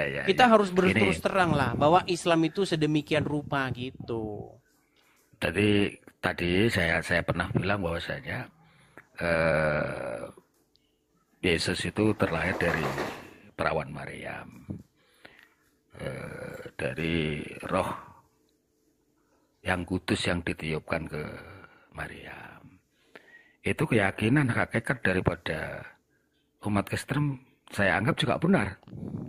ya, Kita ya. harus berterus Ini, terang lah bahwa Islam itu sedemikian rupa gitu. jadi tadi saya pernah bilang bahwasanya eh, Yesus itu terlahir dari perawan Maryam, dari roh yang kudus yang ditiupkan ke Maryam. Itu keyakinan hakikat daripada umat Kristen saya anggap juga benar.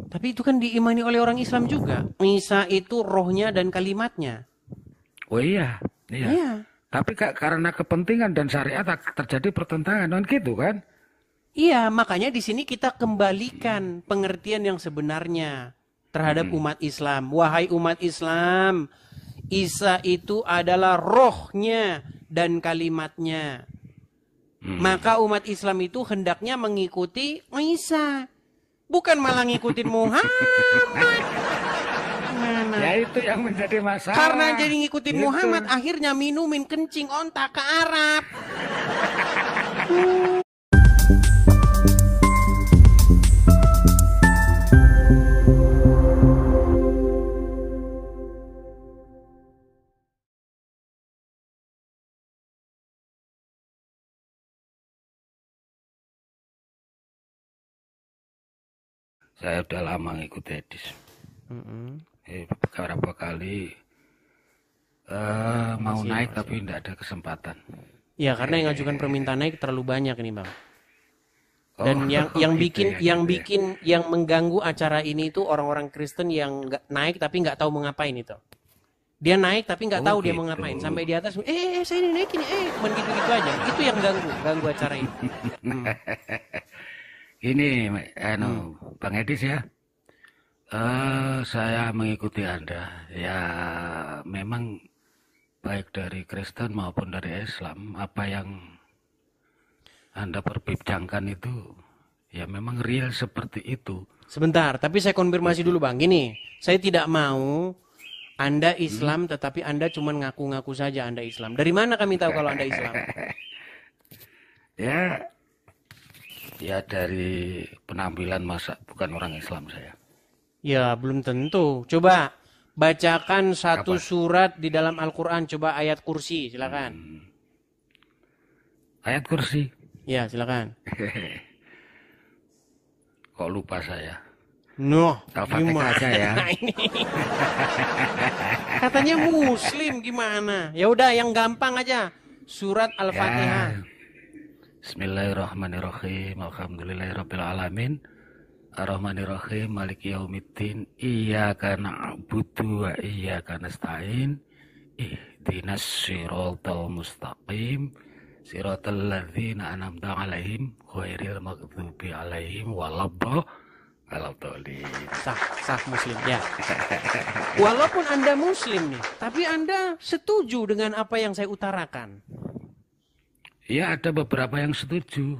Tapi itu kan diimani oleh orang Islam juga. Isa itu rohnya dan kalimatnya. Oh iya, iya. Iya. Tapi karena kepentingan dan syariat terjadi pertentangan kan gitu kan? Iya, makanya di sini kita kembalikan pengertian yang sebenarnya terhadap Mm-mm. umat Islam. Wahai umat Islam, Isa itu adalah rohnya dan kalimatnya. Hmm. Maka umat Islam itu hendaknya mengikuti Isa. Bukan malah ngikutin Muhammad. Gimana? Ya itu yang menjadi Karena masalah. jadi ngikutin Itu. Muhammad, akhirnya minumin kencing ontak ke Arab. Saya udah lama ngikut Edis. Beberapa kali mau Makasih ya, naik makasih. tapi tidak ada kesempatan. Ya, karena yang ngajukan permintaan naik terlalu banyak ini, Bang. Oh, Dan yang gitu bikin ya, yang gitu ya. bikin yang mengganggu acara ini itu orang-orang Kristen yang nggak naik tapi nggak tahu mau ngapain itu. Dia naik tapi nggak Oh, tahu dia mau gitu. ngapain. Sampai di atas, saya ini naikin, cuman gitu-gitu aja. Itu yang ganggu acara ini. Hmm. Ini, Hmm. Bang Edis ya. Saya mengikuti Anda. Ya, memang baik dari Kristen maupun dari Islam, apa yang Anda perbincangkan itu, ya memang real seperti itu. Sebentar, tapi saya konfirmasi Gitu. dulu, Bang. Gini, saya tidak mau Anda Hmm? Islam tetapi Anda cuma ngaku-ngaku saja Anda Islam. Dari mana kami tahu kalau Anda Islam? Ya, ya dari penampilan masa bukan orang Islam saya. Ya, belum tentu. Coba bacakan satu Apa? surat di dalam Al-Quran. Coba ayat kursi, silakan. Ayat kursi. Ya, silakan. Kok lupa saya? Noh, Al-Fatihah gimana aja ya. ini? Katanya Muslim gimana? Ya udah, yang gampang aja. Surat Al-Fatihah. Ya, Bismillahirrahmanirrahim. Alhamdulillahirrabbilalamin. Ar-Rahmanirrahim. Maliki yaumiddin. Iyyaka na'budu wa iyyaka nasta'in. Ihdinas siratal mustaqim. Siratal ladzina an'amta 'alaihim ghairil maghdubi 'alaihim waladdallin. Sah Muslim. Ya. Walaupun Anda Muslim nih, tapi Anda setuju dengan apa yang saya utarakan. Ya ada beberapa yang setuju,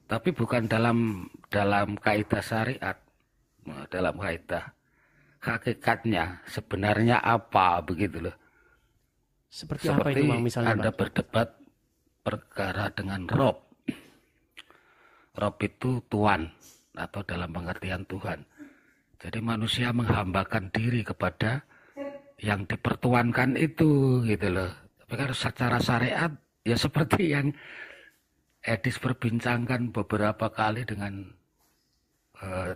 tapi bukan dalam kaidah syariat, dalam kaidah hakikatnya sebenarnya apa begitu loh. Seperti apa itu, Bang, Seperti misalnya, Anda Bang? berdebat perkara dengan Rob. Rob itu Tuhan atau dalam pengertian Tuhan. Jadi manusia menghambakan diri kepada yang dipertuankan itu gitu loh. Tapi kan secara syariat ya seperti yang Edis perbincangkan beberapa kali dengan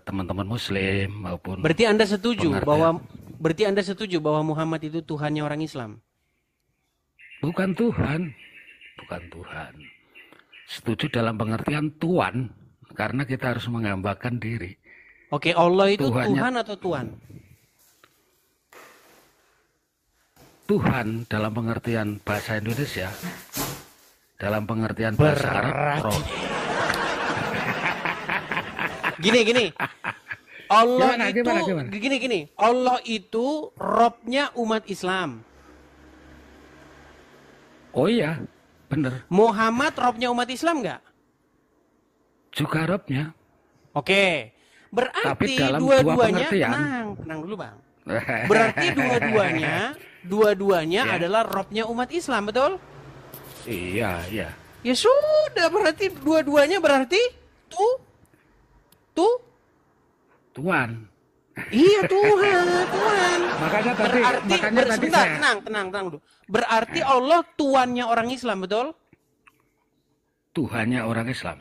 teman-teman Muslim maupun Berarti Anda setuju pengertian. bahwa Muhammad itu Tuhannya orang Islam? Bukan Tuhan, bukan Tuhan. Setuju dalam pengertian Tuhan, karena kita harus menghambakan diri. Oke, Allah itu Tuhannya Tuhan atau Tuhan? Tuhan dalam pengertian bahasa Indonesia, dalam pengertian bahasa Arab, Berat. Rob. Gini. Allah itu Gimana? gini. Allah itu Robnya umat Islam. Oh iya, bener. Muhammad Robnya umat Islam nggak? Juga Robnya. Oke. Tapi Berarti dalam dua dua-duanya pengertian. tenang dulu, Bang. Berarti dua-duanya Ya. adalah Robnya umat Islam, betul? Iya. Ya sudah, berarti dua-duanya berarti tuh Tuhan. Iya Tuhan, Tuhan. Makanya tadi Sebentar, saya tenang dulu. Berarti Allah tuannya orang Islam, betul? Tuhannya orang Islam.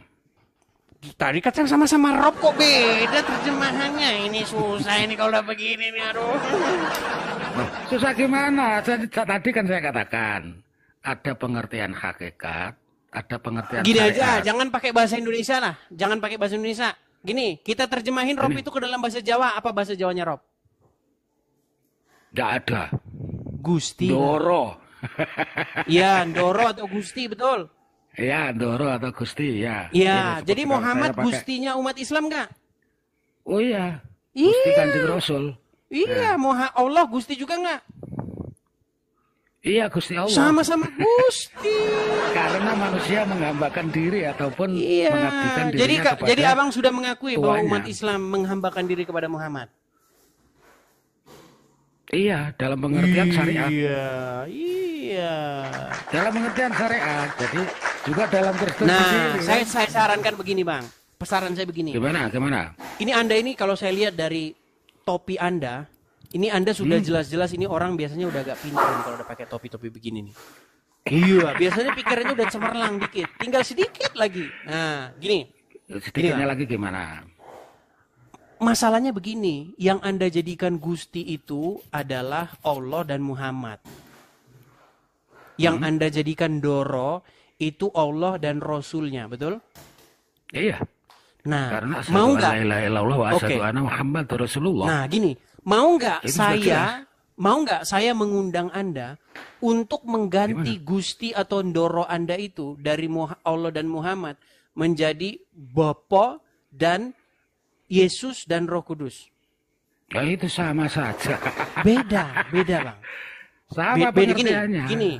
Tadi kan sama-sama Rob kok beda terjemahannya. Ini susah ini kalau udah begini nih, aduh. Susah gimana? Tadi kan saya katakan ada pengertian hakikat, ada pengertian Gini aja, syariat. jangan pakai bahasa Indonesia lah. Jangan pakai bahasa Indonesia. Gini, kita terjemahin Rob itu ke dalam bahasa Jawa. Apa bahasa Jawanya Rob? Nggak ada. Gusti. Doro. Iya, Ndoro atau Gusti, betul. Ya, Doro atau Gusti, ya. Iya, Seperti jadi kalau Muhammad saya pakai. Gustinya umat Islam nggak? Oh iya. Gusti Iya. Kanjeng Rasul. Iya, Allah Gusti juga nggak? Iya, Gusti Allah. Sama-sama Gusti. Karena manusia menghambakan diri ataupun Iya. mengabdikan Jadi dirinya kepada jadi abang sudah mengakui bahwa tuannya. umat Islam menghambakan diri kepada Muhammad. Iya, dalam pengertian syariat. Iya. Dalam pengertian syariat. Jadi juga dalam Kristen Nah, sendiri. saya sarankan begini, Bang. Pesaran saya begini. Gimana? Ini Anda ini kalau saya lihat dari topi Anda, ini Anda sudah jelas-jelas ini orang biasanya udah agak pintar nih kalau udah pakai topi-topi begini nih. Iya, biasanya pikirannya udah cemerlang dikit. Tinggal sedikit lagi. Nah, gini. Sedikitnya lagi gimana? Masalahnya begini, yang Anda jadikan Gusti itu adalah Allah dan Muhammad. Yang Anda jadikan Doro itu Allah dan Rasulnya, betul? Iya. Nah, Karena mau asyhadu an nggak? la ilaha illallah wa asyhadu Oke. anna Muhammadar Rasulullah. Nah, gini, mau nggak Itu sudah saya mengundang Anda untuk mengganti Gusti atau Ndoro Anda itu dari Allah dan Muhammad menjadi Bapa dan Yesus dan Roh Kudus. Ya itu sama saja. Beda Bang. Sama Beda pengertiannya. gini.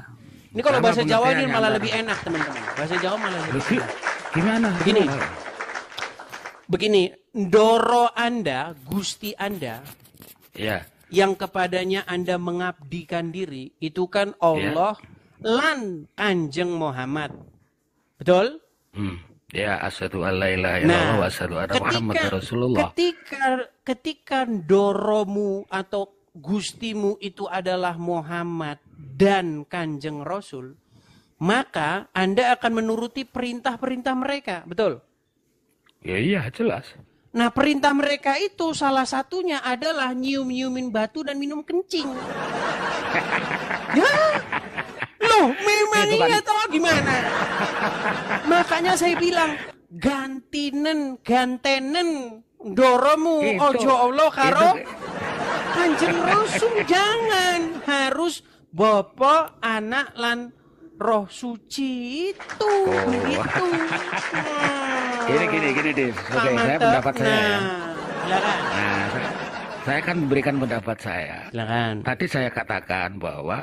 Ini kalau Sama bahasa Jawa ini pengertiannya malah antara- lebih enak, teman-teman. Bahasa Jawa malah lebih enak. Gimana? Begini, Ndoro Anda, Gusti Anda, Ya. yang kepadanya Anda mengabdikan diri, itu kan Allah lan Kanjeng Muhammad. Betul? Ya, asyhadu an la ilaha illallah wa asyhadu anna Muhammadar Rasulullah. ketika Ndoromu atau Gustimu itu adalah Muhammad dan Kanjeng Rasul, maka Anda akan menuruti perintah-perintah mereka. Betul? Ya iya, jelas. Nah, perintah mereka itu salah satunya adalah nyium-nyiumin batu dan minum kencing. Ya, loh memang Itu kan- iya toh gimana? Makanya saya bilang, gantenen Ndoromu Itu- ojo Allah karo itu- Kanjeng Rasul, jangan. Harus Bapa, Anak, lan Roh Suci itu. Begitu. Gini deh. Oke, saya Mantap. pendapat saya ya. Silakan. Nah, saya kan memberikan pendapat saya. Silakan. Tadi saya katakan bahwa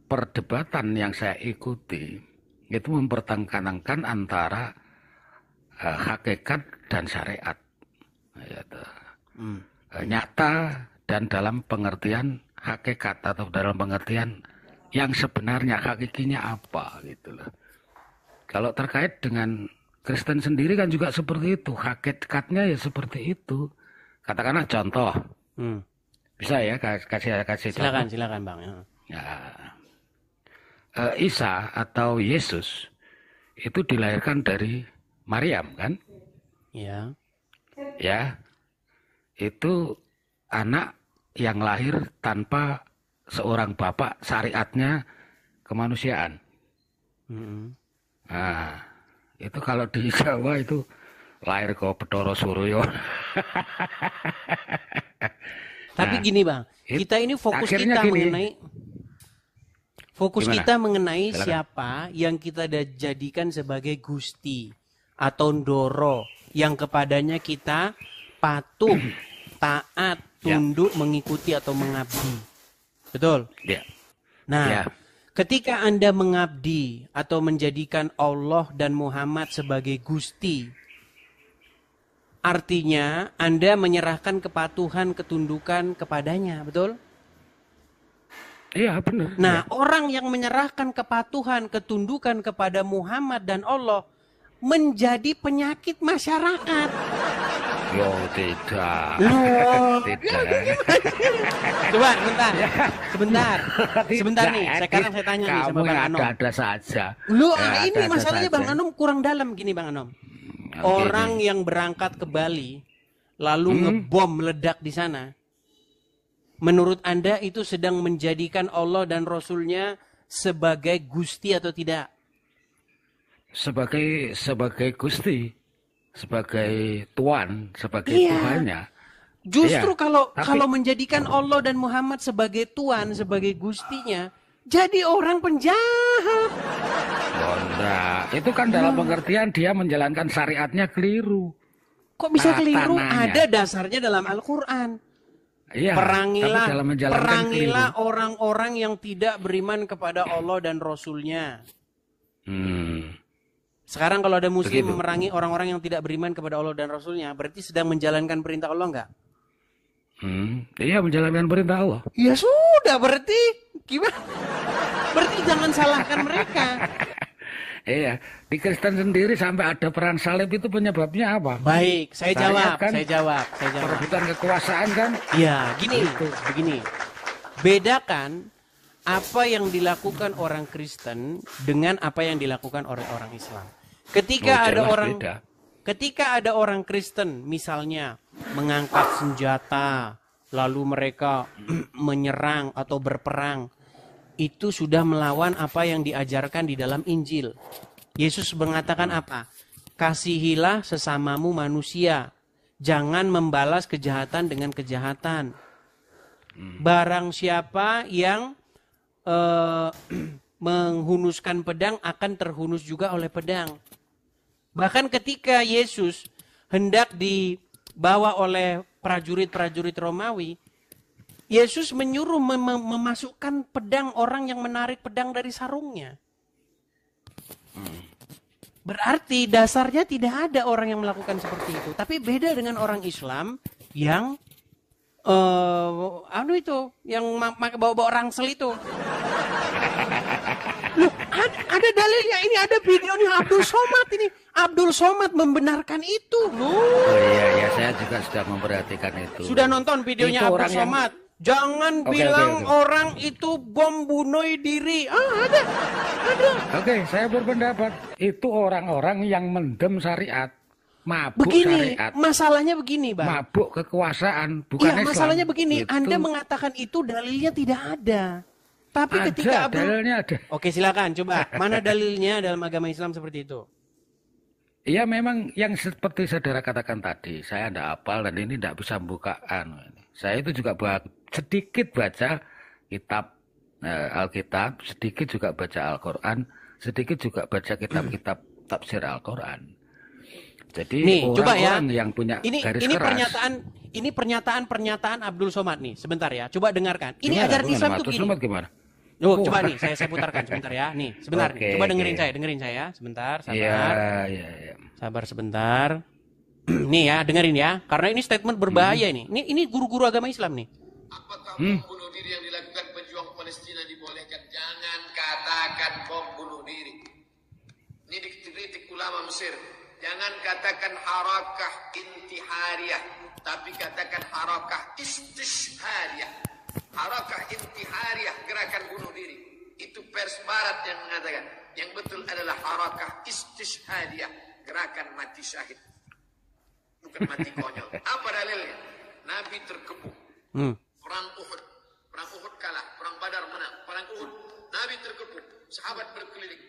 perdebatan yang saya ikuti itu mempertentangkan antara hakikat dan syariat. Yaitu, nyata dan dalam pengertian hakikat atau dalam pengertian yang sebenarnya hakikinya apa gitu loh. Kalau terkait dengan Kristen sendiri kan juga seperti itu, hakikatnya ya seperti itu. Katakanlah contoh, bisa ya kasih contoh. Silakan Bang. Ya. Isa atau Yesus itu dilahirkan dari Maryam kan? Ya. Ya. Itu anak yang lahir tanpa seorang bapak, syariatnya kemanusiaan. Nah, itu kalau di Jawa itu lahir ke Bathara Surya. Tapi gini Bang, kita ini fokus akhirnya kita gini. Gimana? kita mengenai Silakan. siapa yang kita jadikan sebagai Gusti atau Ndoro yang kepadanya kita patuh, taat, tunduk, mengikuti atau mengabdi. Betul? Ya. Nah, Ya. ketika Anda mengabdi atau menjadikan Allah dan Muhammad sebagai Gusti, artinya Anda menyerahkan kepatuhan, ketundukan kepadanya, betul? Iya, benar. Nah, orang yang menyerahkan kepatuhan, ketundukan kepada Muhammad dan Allah menjadi penyakit masyarakat. Yo tidak. Loh, Tidak. coba sebentar. Ya. Sebentar nih. Tidak, Sekarang saya tanya nih sama kamu Bang yang Anom. ada-ada saja. Lu Ya, ini ada-ada masalahnya Bang saja. Anom kurang dalam gini Bang Anom. Orang yang berangkat ke Bali lalu ngebom meledak di sana. Menurut Anda itu sedang menjadikan Allah dan Rasulnya sebagai Gusti atau tidak? Sebagai Gusti, sebagai Tuan, sebagai Iya. Tuhannya. Justru Iya, kalau tapi- menjadikan Allah dan Muhammad sebagai Tuan, sebagai Gustinya, jadi orang penjahat. Oh, enggak. Itu kan dalam pengertian dia menjalankan syariatnya keliru. Kok bisa keliru? Tatananya. Ada dasarnya dalam Al-Quran. Iya, Perangilah, tapi dalam menjalankan perangilah keliru. orang-orang yang tidak beriman kepada Allah dan Rasulnya. Sekarang kalau ada muslim Begitu. memerangi orang-orang yang tidak beriman kepada Allah dan Rasulnya, berarti sedang menjalankan perintah Allah enggak? Iya, menjalankan perintah Allah. Ya sudah, berarti gimana? Berarti jangan salahkan mereka. Iya, di Kristen sendiri sampai ada perang salib itu penyebabnya apa? Baik, saya Syariat jawab, kan? saya jawab. Perebutan kekuasaan kan? Ya, begini. Bedakan apa yang dilakukan orang Kristen dengan apa yang dilakukan oleh orang Islam. Ketika Oh, ada jelas orang beda. Ketika ada orang Kristen misalnya mengangkat senjata lalu mereka menyerang atau berperang, itu sudah melawan apa yang diajarkan di dalam Injil. Yesus mengatakan apa? Kasihilah sesamamu manusia. Jangan membalas kejahatan dengan kejahatan. Barang siapa yang menghunuskan pedang akan terhunus juga oleh pedang. Bahkan ketika Yesus hendak dibawa oleh prajurit-prajurit Romawi, Yesus menyuruh memasukkan pedang orang yang menarik pedang dari sarungnya. Berarti dasarnya tidak ada orang yang melakukan seperti itu. Tapi beda dengan orang Islam yang yang bawa-bawa rangsel itu. Loh, ada dalilnya. Ini ada videonya Abdul Somad ini. Abdul Somad membenarkan itu. Oh iya, saya juga sudah memperhatikan itu. Sudah nonton videonya Itu Abdul orang yang- Somad. Jangan Oke, bilang oke. orang itu bom bunuh diri. Ada. Oke, saya berpendapat itu orang-orang yang mendem syariat, mabuk Begini, syariat, masalahnya begini, Bang. mabuk kekuasaan, bukan Iya, Islam. masalahnya begini. Itu Anda mengatakan itu dalilnya tidak ada. Tapi ada, ketika Abdul... dalilnya ada. Oke, silakan. Coba. Mana dalilnya dalam agama Islam seperti itu? Iya memang yang seperti saudara katakan tadi, saya tidak hafal dan ini tidak bisa membuka ini. Saya itu juga sedikit baca kitab Alkitab, sedikit juga baca Al-Quran, sedikit juga baca kitab-kitab tafsir Al-Quran. Jadi Nih, coba ya. orang-orang yang punya garis keras. Ini pernyataan Abdul Somad nih. Sebentar ya. Coba dengarkan. Ini Gimana, ajaran gimana? Islam tuh Abdul gini. Somad gimana? Oh, coba nih saya putarkan sebentar ya. Nih, sebentar. Oke, Coba oke. dengerin saya. Sebentar, sabar. Iya. Sabar sebentar. Nih ya, dengerin ya. Karena ini statement berbahaya ini. Ini guru-guru agama Islam nih. Apakah bom bunuh diri yang dilakukan pejuang Palestina dibolehkan? Jangan katakan bom bunuh diri. Ini dikritik ulama Mesir. Jangan katakan harakah intihariyah, tapi katakan harakah istishhadiyah. Harakah intihariyah, gerakan bunuh diri. Itu pers barat yang mengatakan. Yang betul adalah harakah istishhadiyah, gerakan mati syahid. Bukan mati konyol. Apa dalilnya? Nabi terkepung. Perang Uhud kalah, perang Badar menang, perang Uhud Nabi terkepung, sahabat berkeliling,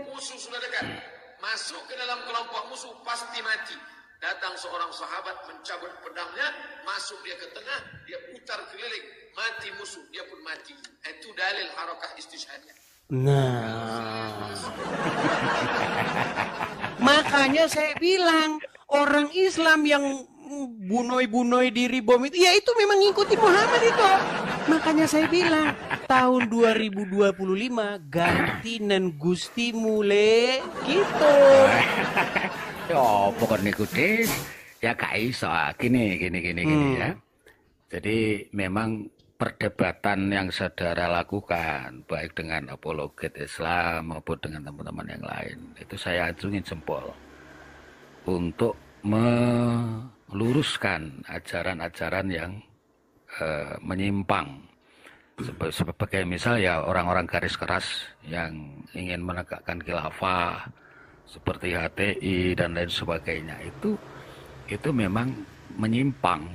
musuh sudah dekat, masuk ke dalam kelompok musuh pasti mati. Datang seorang sahabat mencabut pedangnya, masuk dia ke tengah, dia putar keliling, mati musuh, dia pun mati. Itu dalil harakah istishhadiyah. Nah. Makanya saya bilang orang Islam yang bunuh diri bom itu, ya itu memang ngikuti Muhammad itu. Makanya saya bilang tahun 2025 ganti nan Gusti mule gitu. Ya, pokoknya ngikuti ya gak iso. Gini ya. Jadi memang perdebatan yang saudara lakukan baik dengan apologet Islam maupun dengan teman-teman yang lain, itu saya acungin jempol untuk meluruskan ajaran-ajaran yang menyimpang. Sebagai misal ya orang-orang garis keras yang ingin menegakkan khilafah seperti HTI dan lain sebagainya, itu memang menyimpang,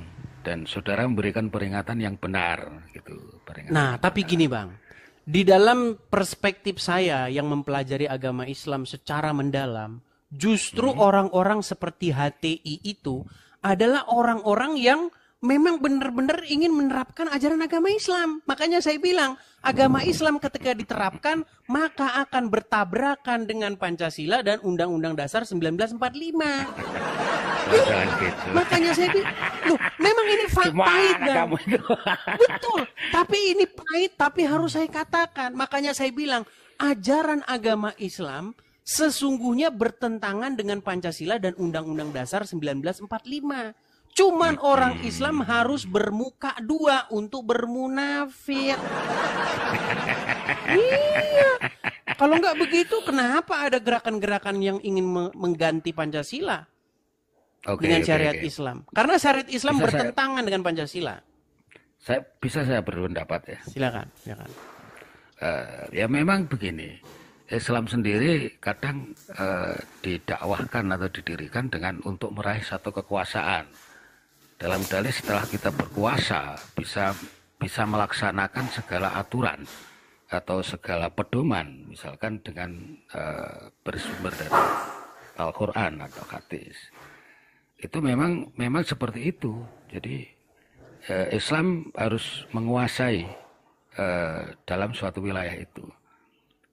dan saudara memberikan peringatan yang benar gitu. Nah, tapi gini Bang, di dalam perspektif saya yang mempelajari agama Islam secara mendalam, justru orang-orang seperti HTI itu adalah orang-orang yang memang benar-benar ingin menerapkan ajaran agama Islam. Makanya saya bilang, agama Islam ketika diterapkan, maka akan bertabrakan dengan Pancasila dan Undang-Undang Dasar 1945. Gitu. Makanya saya bilang, loh, memang ini pahit Bang. Betul, tapi ini pahit, tapi harus saya katakan. Makanya saya bilang, ajaran agama Islam sesungguhnya bertentangan dengan Pancasila dan Undang-Undang Dasar 1945. Cuman orang Islam harus bermuka dua untuk bermunafik. Iya. Kalau nggak begitu, kenapa ada gerakan-gerakan yang ingin mengganti Pancasila dengan syariat Islam? Karena syariat Islam bertentangan dengan Pancasila. Saya berpendapat ya. Silakan. Ya memang begini. Islam sendiri kadang didakwahkan atau didirikan dengan untuk meraih satu kekuasaan. Dalam dalih setelah kita berkuasa bisa melaksanakan segala aturan atau segala pedoman, misalkan dengan bersumber dari Al-Quran atau hadis. Itu memang seperti itu. Jadi Islam harus menguasai dalam suatu wilayah itu.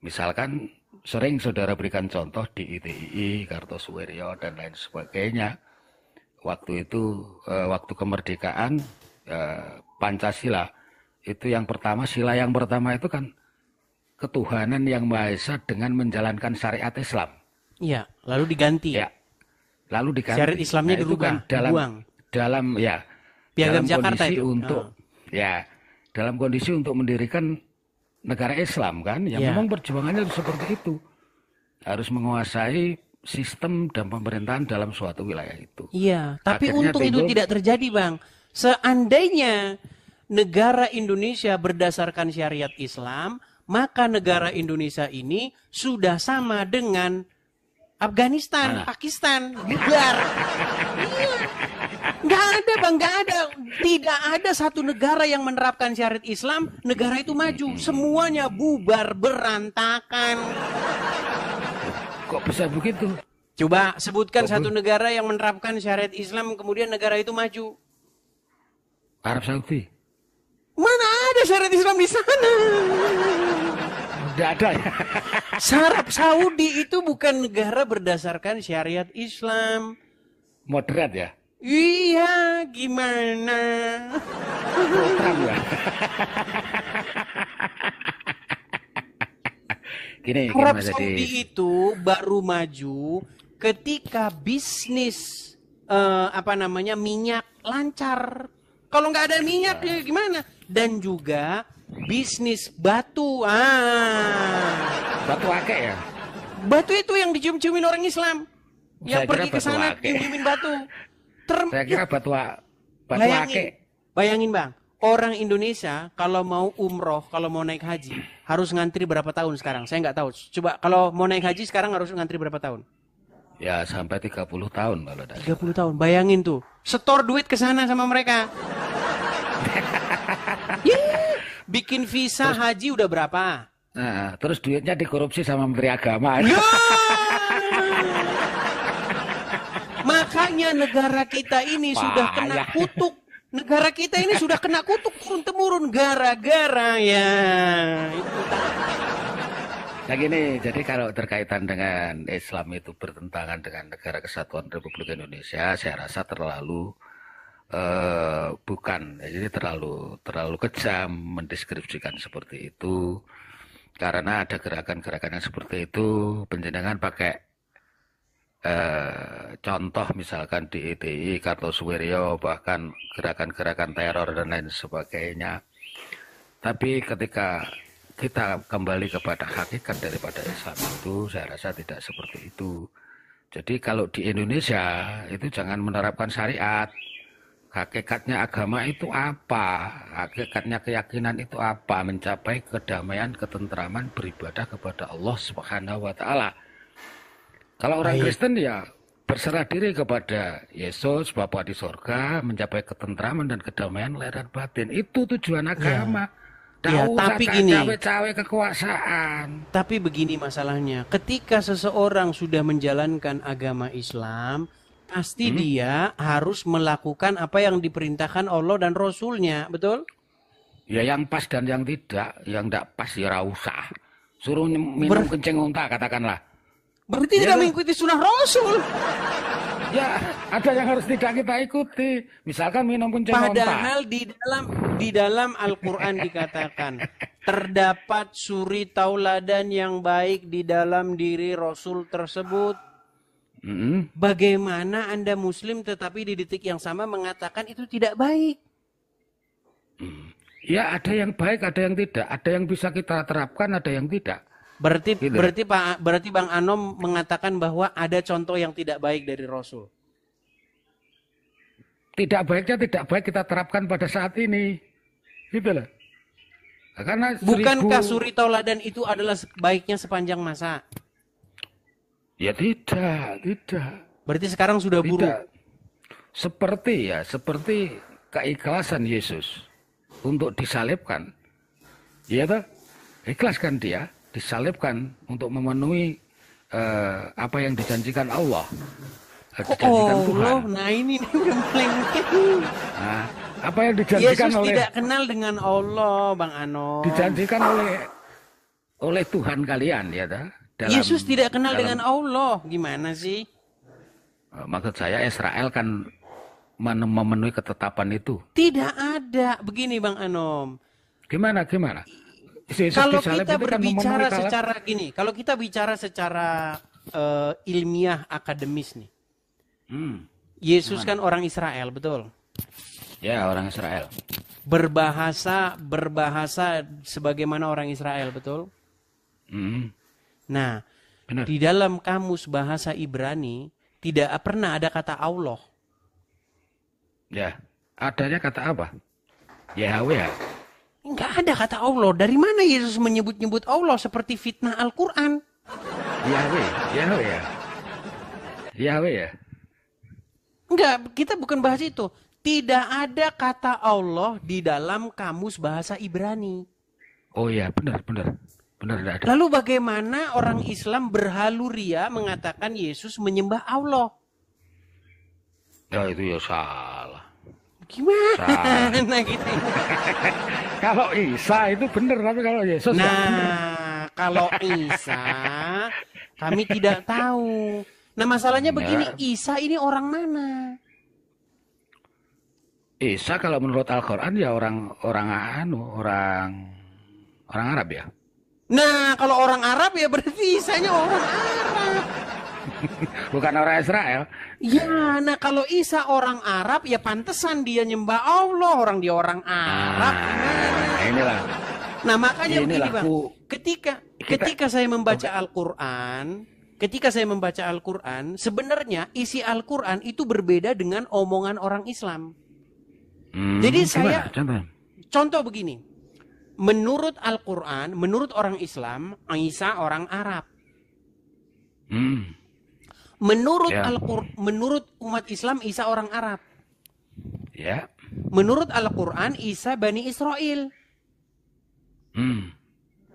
Misalkan sering saudara berikan contoh di ITII, Kartosuwiryo dan lain sebagainya. Waktu itu, waktu kemerdekaan Pancasila, itu yang pertama, sila yang pertama itu kan ketuhanan yang Maha Esa dengan menjalankan syariat Islam. Iya, lalu diganti. Ya, lalu diganti. Syariat Islamnya dirubah, dalam Piagam Jakarta kondisi itu. Dalam kondisi untuk mendirikan negara Islam kan, yang memang perjuangannya seperti itu, harus menguasai sistem dan pemerintahan dalam suatu wilayah itu. Iya, tapi akhirnya untung itu tidak terjadi, Bang. Seandainya negara Indonesia berdasarkan syariat Islam, maka negara Indonesia ini sudah sama dengan Afghanistan, Pakistan, bubar. Iya. Nggak ada, Bang, nggak ada. Tidak ada satu negara yang menerapkan syariat Islam, negara itu maju. Semuanya bubar, berantakan. Kok bisa begitu? Coba sebutkan satu negara yang menerapkan syariat Islam kemudian negara itu maju. Arab Saudi. Mana ada syariat Islam di sana? Tidak ada ya. Arab Saudi itu bukan negara berdasarkan syariat Islam. Moderat ya? Iya, gimana? Program ya. Gini, Arab Saudi itu baru maju ketika bisnis minyak lancar. Kalau nggak ada minyak ya gimana? Dan juga bisnis batu. Batu akik ya? Batu itu yang dicium-ciumin orang Islam. Yang pergi ke sana cium-ciumin batu. Saya kira batu akik. Bayangin Bang, orang Indonesia kalau mau umroh, kalau mau naik haji, harus ngantri berapa tahun sekarang? Saya nggak tahu. Coba kalau mau naik haji sekarang harus ngantri berapa tahun? Ya sampai 30 tahun kalau ada. 30 tahun, bayangin tuh. Setor duit ke sana sama mereka. Bikin visa haji udah berapa? Nah, terus duitnya dikorupsi sama Menteri Agama. Makanya negara kita ini sudah kena kutuk. Negara kita ini sudah kena kutuk turun-temurun gara-gara ya. Nah gini, jadi kalau terkaitan dengan Islam itu bertentangan dengan Negara Kesatuan Republik Indonesia, saya rasa terlalu jadi terlalu kejam mendeskripsikan seperti itu. Karena ada gerakan-gerakan yang seperti itu, penjenengan pakai contoh misalkan di ITI, Kartosuwiryo, bahkan gerakan-gerakan teror dan lain sebagainya. Tapi ketika kita kembali kepada hakikat daripada Islam itu, saya rasa tidak seperti itu. Jadi kalau di Indonesia itu jangan menerapkan syariat. Hakikatnya agama itu apa? Hakikatnya keyakinan itu apa? Mencapai kedamaian, ketentraman, beribadah kepada Allah Subhanahu wa taala. Kalau orang Kristen ya berserah diri kepada Yesus, Bapa di sorga, mencapai ketentraman dan kedamaian lahir dan batin. Itu tujuan agama. Ya, tapi gini. Cawe-cawe kekuasaan. Tapi begini masalahnya, ketika seseorang sudah menjalankan agama Islam, pasti dia harus melakukan apa yang diperintahkan Allah dan Rasulnya, betul? Ya yang pas dan yang tidak, yang tidak pas ya usah. Suruh minum kencing unta katakanlah. Berarti tidak mengikuti sunnah Rasul. Ya, ada yang harus tidak kita ikuti. Misalkan minum kencing unta. Padahal di dalam Al-Qur'an dikatakan terdapat suri tauladan yang baik di dalam diri Rasul tersebut. Bagaimana Anda Muslim tetapi di detik yang sama mengatakan itu tidak baik? Ya, ada yang baik, ada yang tidak. Ada yang bisa kita terapkan, ada yang tidak. Berarti Bang Anom mengatakan bahwa ada contoh yang tidak baik dari Rasul. Tidak baiknya tidak baik kita terapkan pada saat ini. Gitu loh. Karena bukankah suri tauladan itu adalah baiknya sepanjang masa? Ya tidak. Berarti sekarang sudah buruk. Seperti keikhlasan Yesus untuk disalibkan. Ya toh? Ikhlaskan dia. Disalibkan untuk memenuhi apa yang dijanjikan Allah. Dijanjikan Tuhan. Nah ini udah mulai Nah, apa yang dijanjikan Yesus oleh tidak kenal dengan Allah, Bang Ano. Dijanjikan oleh Tuhan kalian ya dah. Yesus tidak kenal dengan Allah. Gimana sih? Maksud saya Israel kan memenuhi ketetapan itu. Tidak ada. Begini Bang Anom. Gimana? Kalau kita berbicara secara gini, kalau kita bicara secara ilmiah akademis nih, Yesus kan orang Israel, betul? Ya, orang Israel. Berbahasa sebagaimana orang Israel, betul? Nah, benar. Di dalam kamus bahasa Ibrani tidak pernah ada kata Allah. Ya, adanya kata apa? Yahweh. Enggak ada kata Allah. Dari mana Yesus menyebut-nyebut Allah seperti fitnah Al-Quran? Yahweh ya? Enggak, kita bukan bahas itu. Tidak ada kata Allah di dalam kamus bahasa Ibrani. Oh ya, benar. Benar tidak ada. Lalu bagaimana orang Islam berhaluria mengatakan Yesus menyembah Allah? Ya itu ya salah. Gimana gitu? Kalau Isa itu benar, tapi kalau Yesus kalau Isa kami tidak tahu. Nah masalahnya begini, Isa ini orang mana? Isa kalau menurut Al-Quran ya orang Arab ya. Nah kalau orang Arab ya berarti Isanya orang Arab. Bukan orang Israel. Ya, nah kalau Isa orang Arab ya pantesan dia nyembah Allah, orang dia orang Arab. Inilah. Nah makanya begini Bang, ketika saya membaca Al-Quran, sebenarnya isi Al-Quran itu berbeda dengan omongan orang Islam. Jadi contoh begini, menurut Al-Quran, menurut orang Islam, Isa orang Arab. Menurut umat Islam, Isa orang Arab. Ya. Menurut Al-Quran, Isa Bani Israel.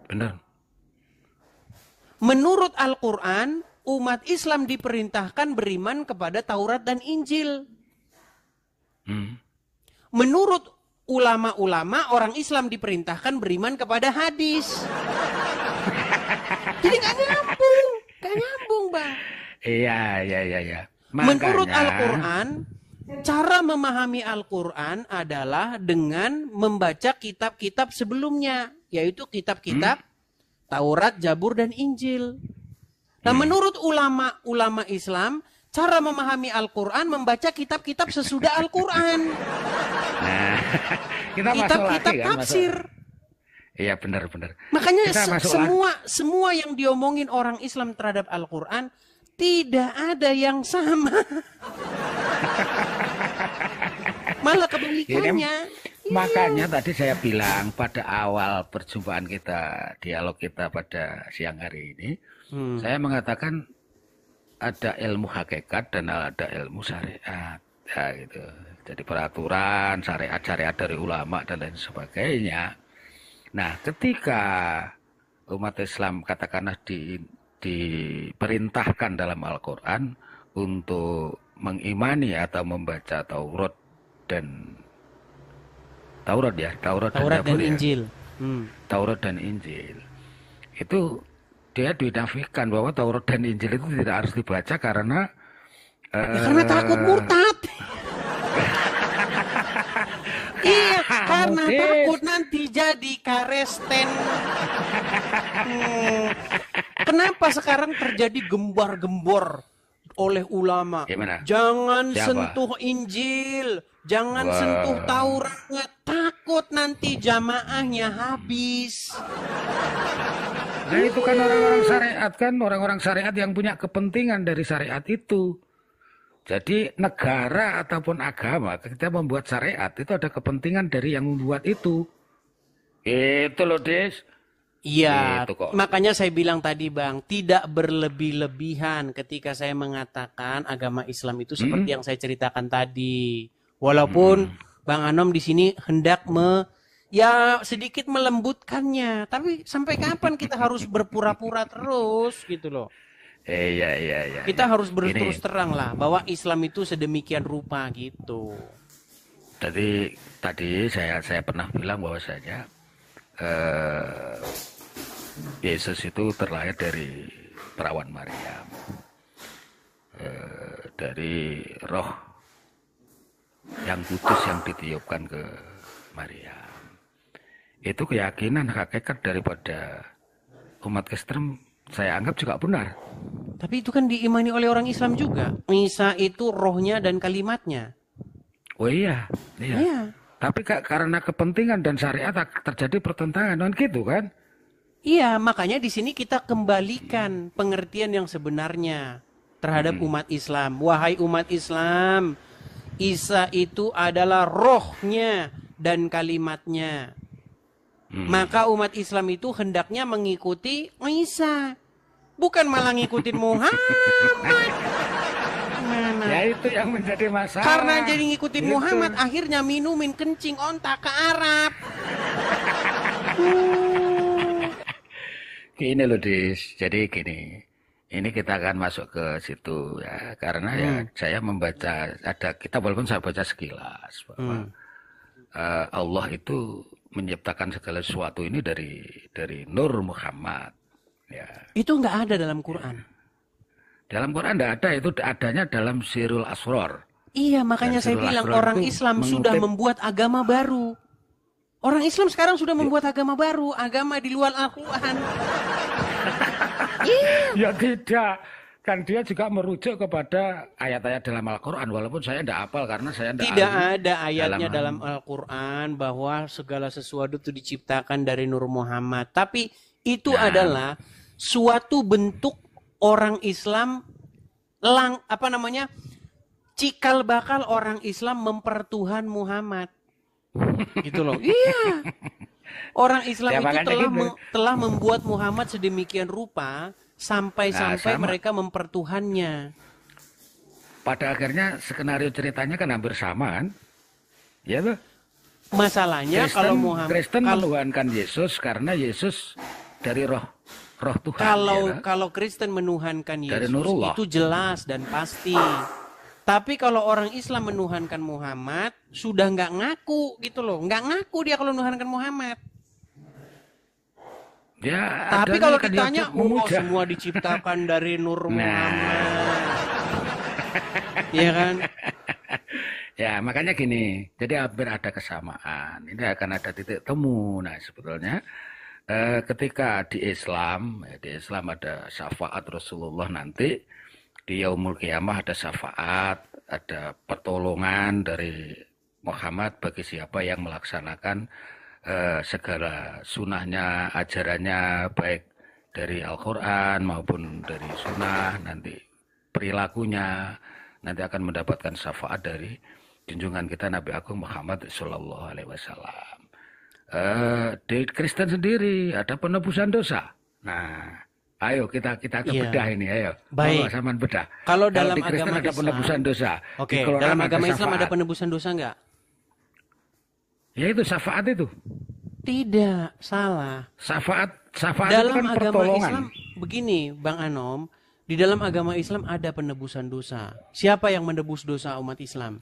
Benar. Menurut Al-Quran, umat Islam diperintahkan beriman kepada Taurat dan Injil. Menurut ulama-ulama, orang Islam diperintahkan beriman kepada hadis. Jadi nggak nyambung, Bang. Iya. Makanya, menurut Al-Quran, cara memahami Al-Quran adalah dengan membaca kitab-kitab sebelumnya, yaitu kitab-kitab Taurat, Zabur, dan Injil. Nah, menurut ulama Islam, cara memahami Al-Quran membaca kitab-kitab sesudah Al-Quran. Nah, kitab-kitab tafsir. Iya, benar. Makanya semua yang diomongin orang Islam terhadap Al-Quran Tidak ada yang sama. Malah kebalikannya. Makanya tadi saya bilang pada awal perjumpaan kita, dialog kita pada siang hari ini, saya mengatakan ada ilmu hakikat dan ada ilmu syariat. Ya, gitu. Jadi peraturan, syariat-syariat dari ulama dan lain sebagainya. Nah, ketika umat Islam katakanlah diperintahkan dalam Al-Quran untuk mengimani atau membaca Taurat dan Taurat dan Injil. Taurat dan Injil. Itu dia dinafikan bahwa Taurat dan Injil itu tidak harus dibaca karena karena takut murtad. Iya, karena takut nanti jadi karesten. Kenapa sekarang terjadi gembar-gembor oleh ulama? Gimana? Jangan Siapa? sentuh Injil, jangan sentuh Tauratnya, takut nanti jamaahnya habis. Nah itu kan orang-orang syariat kan, orang-orang syariat yang punya kepentingan dari syariat itu. Jadi negara ataupun agama ketika membuat syariat itu ada kepentingan dari yang membuat itu. Itu loh Des. Iya, Gitu kok. makanya saya bilang tadi Bang, tidak berlebih-lebihan ketika saya mengatakan agama Islam itu seperti yang saya ceritakan tadi. Walaupun Bang Anom di sini hendak ya sedikit melembutkannya, tapi sampai kapan kita harus berpura-pura terus gitu loh. Iya. Kita harus berterus terang lah bahwa Islam itu sedemikian rupa gitu. Jadi tadi saya pernah bilang bahwasanya Yesus itu terlahir dari perawan Maryam, dari roh yang kudus yang ditiupkan ke Maryam. Itu keyakinan hakikat daripada umat Kristen saya anggap juga benar. Tapi itu kan diimani oleh orang Islam juga. Isa itu rohnya dan kalimatnya. Oh iya. Tapi karena kepentingan dan syariat terjadi pertentangan kan gitu kan? Iya, makanya di sini kita kembalikan pengertian yang sebenarnya terhadap umat Islam. Wahai umat Islam, Isa itu adalah rohnya dan kalimatnya. Maka umat Islam itu hendaknya mengikuti Isa, bukan malah ngikutin Muhammad. Mana? Ya itu yang menjadi masalah. Karena jadi ngikutin Gitu. Muhammad, akhirnya minumin kencing ontak ke Arab. Gini loh Dis, jadi gini, ini kita akan masuk ke situ ya, karena ya saya membaca, ada kitab walaupun saya baca sekilas, bahwa Allah itu menciptakan segala sesuatu ini dari Nur Muhammad. Ya. Itu nggak ada dalam Quran. Dalam Quran tidak ada, itu adanya dalam Sirul Asror. Iya, makanya Dan saya Sirul bilang Asror orang itu Islam sudah mengutip- membuat agama baru. Orang Islam sekarang sudah membuat agama baru, agama di luar Al-Quran. Ya tidak, kan dia juga merujuk kepada ayat-ayat dalam Al-Quran, walaupun saya tidak hafal karena saya tidak Tidak ahli ada ayatnya dalam- dalam Al-Quran bahwa segala sesuatu itu diciptakan dari Nur Muhammad. Tapi itu adalah suatu bentuk orang Islam cikal bakal orang Islam mempertuhan Muhammad. Gitu loh. Iya. Orang Islam Ya, itu makanya gitu. telah membuat Muhammad sedemikian rupa sampai-sampai sama. mereka mempertuhannya. Pada akhirnya skenario ceritanya kan hampir sama kan? Ya tuh. Masalahnya kalau Muhammad Kristen menuhankan Yesus karena Yesus dari roh Tuhan. ya. kalau Kristen menuhankan Dari Yesus Nurullah. itu jelas dan pasti. Tapi kalau orang Islam menuhankan Muhammad sudah nggak ngaku gitu loh, nggak ngaku dia kalau menuhankan Muhammad. Ya, Tapi adanya kalau kan ditanya, dia memuja. semua diciptakan dari Nur Nah. Muhammad. Iya kan? Ya, makanya gini. Jadi hampir ada kesamaan. Ini akan ada titik temu. Nah, sebetulnya ketika di Islam ada syafaat Rasulullah nanti. Di Yaumul Qiyamah ada syafaat, ada pertolongan dari Muhammad bagi siapa yang melaksanakan segala sunnahnya, ajarannya, baik dari Al-Quran maupun dari sunnah nanti perilakunya nanti akan mendapatkan syafaat dari junjungan kita Nabi Agung Muhammad Sallallahu Alaihi Wasallam. Di Kristen sendiri ada penebusan dosa. Nah, ayo kita bedah ini, ayo. Baik. Saman bedah. Kalau dalam di Kristen agama ada Islam, penebusan dosa. Oke, Di Quran dalam agama Islam syafaat. ada penebusan dosa nggak? Ya itu syafaat itu. Tidak, salah. Syafaat Dalam itu kan agama pertolongan. Islam begini, Bang Anom, di dalam agama Islam ada penebusan dosa. Siapa yang menebus dosa umat Islam?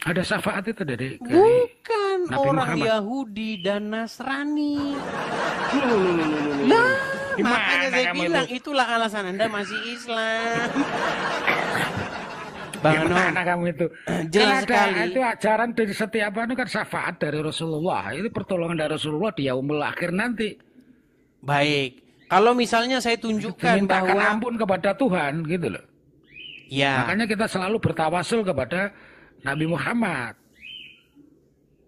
Ada syafaat itu dari Bukan Nabi orang Muhammad. Yahudi dan Nasrani. Gimana Makanya saya kamu bilang itu? itulah alasan Anda masih Islam. Bang Anom, Gimana kamu itu? jelas Kan ada, sekali. itu ajaran dari setiap anu kan syafaat dari Rasulullah. Itu pertolongan dari Rasulullah di yaumul akhir nanti. Baik. Kalau misalnya saya tunjukkan Mintakan bahwa ampun kepada Tuhan gitu loh. ya, Makanya kita selalu bertawasul kepada Nabi Muhammad.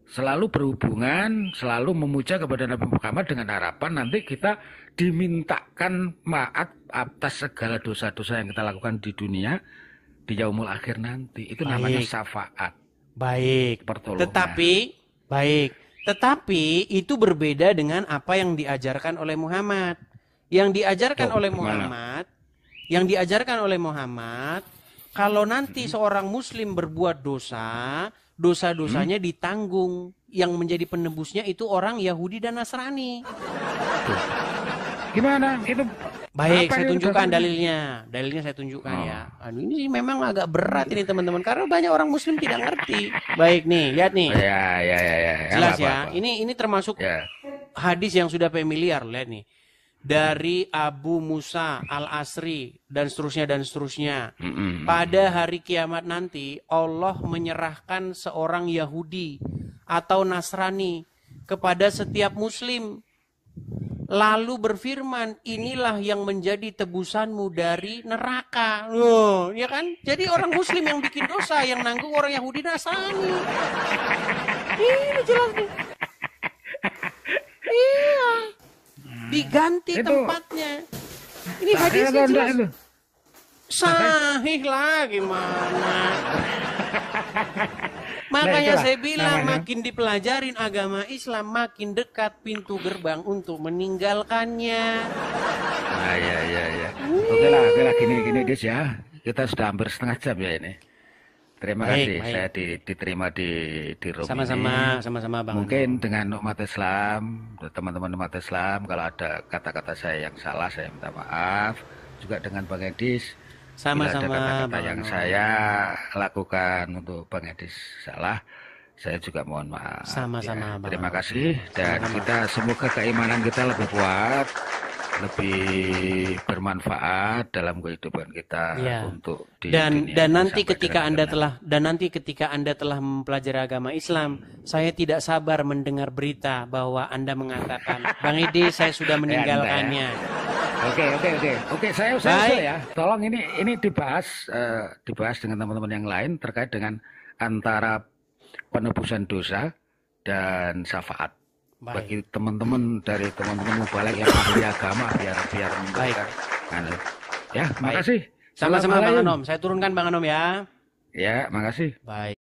Selalu berhubungan, selalu memuja kepada Nabi Muhammad dengan harapan nanti kita dimintakan maaf atas segala dosa-dosa yang kita lakukan di dunia di yaumul akhir nanti. Itu namanya Baik. syafaat. baik. Pertolongan. Tetapi itu berbeda dengan apa yang diajarkan oleh Muhammad. Yang diajarkan Oh, oleh gimana? Muhammad, kalau nanti seorang muslim berbuat dosa, dosa-dosanya ditanggung. Yang menjadi penebusnya itu orang Yahudi dan Nasrani. Gimana? Itu Baik, apa saya itu tunjukkan dasarnya? dalilnya. Dalilnya saya tunjukkan Oh. ya. Aduh, ini sih memang agak berat ini teman-teman karena banyak orang muslim tidak ngerti. Baik nih, lihat nih. Ya. Jelas Apa, ya. apa. Ini termasuk Ya. hadis yang sudah familiar, lihat nih. Dari Abu Musa Al-Asri dan seterusnya. Mm-mm. Pada hari kiamat nanti Allah menyerahkan seorang Yahudi atau Nasrani kepada setiap muslim. Lalu berfirman, inilah yang menjadi tebusanmu dari neraka. Loh, ya kan? Jadi orang muslim yang bikin dosa, yang nanggung orang Yahudi Nasrani. Ini jelas nih. Iya. Diganti Itu- tempatnya. Ini Sahih hadisnya atau enggak jelas. itu? Sahih lah gimana? Makanya itulah saya bilang namanya. makin dipelajarin agama Islam makin dekat pintu gerbang untuk meninggalkannya. Ah, ya. Oke lah, gini Dis ya. Kita sudah hampir setengah jam ya ini. Terima Baik, kasih baik. saya diterima di room Sama-sama ini. Bang. Mungkin dengan umat Islam, teman-teman umat Islam, kalau ada kata-kata saya yang salah saya minta maaf. Juga dengan Bang Edis. Bila ada Sama-sama kata-kata Bang yang Anom. saya lakukan untuk Bang Edis salah, saya juga mohon maaf. Sama-sama, Bang Terima Anom. kasih dan Sama-sama. kita semoga keimanan kita lebih kuat, lebih bermanfaat dalam kehidupan kita Ya. untuk di Dan dunia ini nanti sampai ketika dengan Anda benar. telah mempelajari agama Islam, saya tidak sabar mendengar berita bahwa Anda mengatakan, Bang Edi saya sudah meninggalkannya. Oke, saya Baik. usul ya. Tolong ini dibahas dengan teman-teman yang lain terkait dengan antara penebusan dosa dan syafaat. Baik. Bagi teman-teman dari teman-teman mubalek yang ahli agama biar memberikan. Anu. Ya, makasih. Sama-sama Bang Assalamualaikum. Anom. Saya turunkan Bang Anom ya. Ya, makasih. Baik.